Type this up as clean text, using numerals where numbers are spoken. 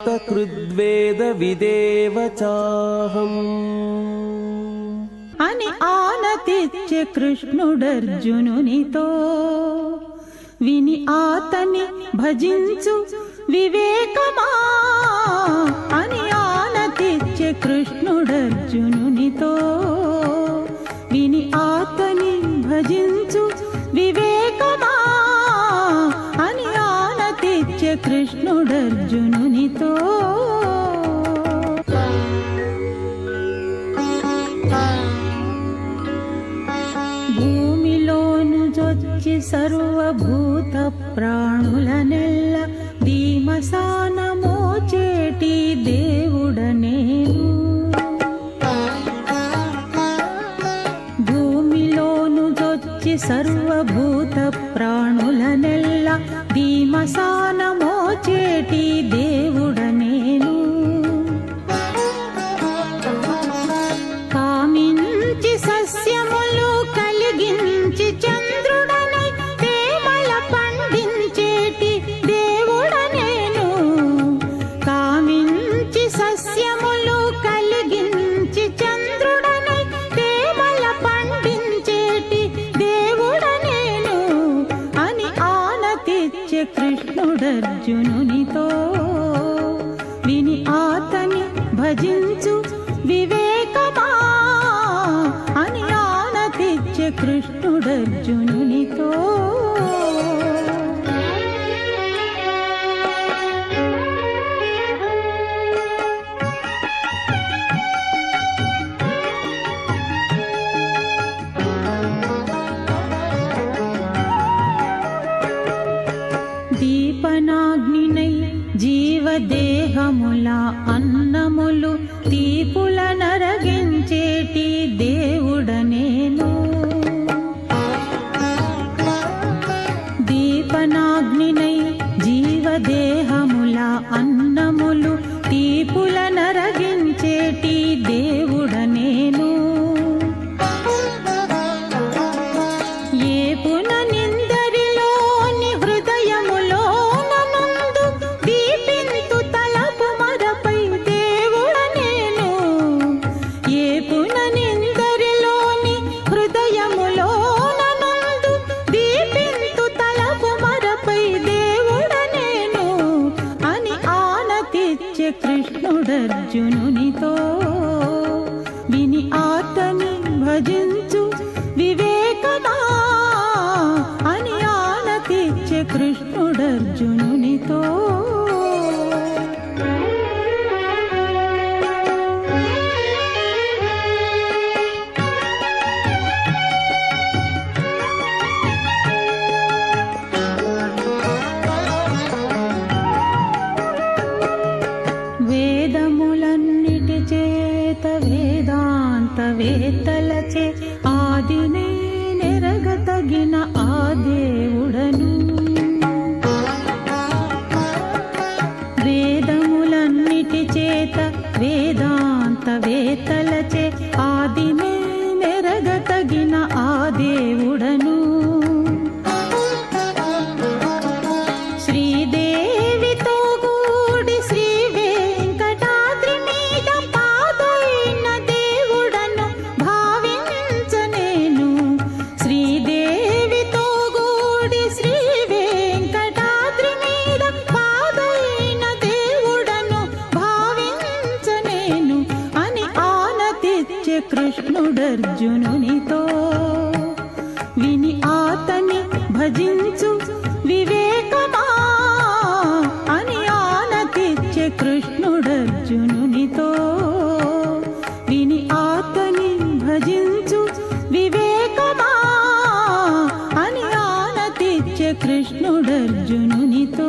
కృద్వేద విదేవ చాహం అని ఆనతిచ్చే కృష్ణుడర్జునునితో. విని ఆతని భజించు వివేకమా అని ఆనతిచ్చే కృష్ణుడర్జునునితో. విని ఆతని భజించు వివేకమా అని ఆనతిచ్చే కృష్ణుడర్జునునితో. భూమిలోను జొచ్చి సర్వభూత ప్రాణులనెల్ల ధీమసానమోచేటి దేవుడనేను. భూమిలోను జొచ్చి సర్వభూత ప్రాణులనెల్ల ధీమసానమోచేటి దేవుడనేను. కామించి సస్యములు కలిగించి చంద్రుడనై తేమల పండించేటి దేవుడనేను. కామించి సస్యములు కలిగించి చంద్రుడనై తేమల పండించేటి దేవుడనేను అని ఆనతిచ్చే కృష్ణుడర్జునునితో. విని ఆతని భజించు వివేకమా అని ఆనతిచ్చే కృష్ణుడర్జునునితో. దీపనాగ్నినై జీవదేహముల అన్నములు తీపుల నరగించేటి దేవుడనేను. దీపనాగ్నినై జీవదేహముల అన్నములు తీపుల నరగించేటి దేవుడనేను. ఏపున నిందరిలోని హృదయములోన నందు దీపింతు తలపు మరపై దేవుడనేను. ఏపున నిందరిలోని హృదయములోన నందు దీపింతు తలపు మరపై దేవుడనేను అని ఆనతిచ్చే కృష్ణుడర్జునునితో. విని ఆతని భజించు వివేకమా అని ఆనతిచ్చే కృష్ణుడర్జునునితో. వేదములన్నిటి చేత వేదాంత వేత్తలచే ఆదినే నెరగతగిన ఆ దేవుడను. వేదములన్నిటి చేత వేదాంత వేత్తలచే ఆదినే నెరగతగిన ఆ దేవుడను. శ్రీదేవితో కూడి శ్రీ వెంకటాద్రి మీద పాదైన దేవుడను భావించనేను. శ్రీదేవితో కూడి శ్రీ వెంకటాద్రి మీద పాదైన దేవుడను భావించనేను అని ఆనతిచ్చే కృష్ణుడర్జునునితో. విని ఆతని భజించు వివేకమా అని ఆనతిచ్చే కృష్ణుడర్జునునితో. విని ఆతని భజించు వివేకమా అని ఆనతిచ్చే కృష్ణుడర్జునునితో.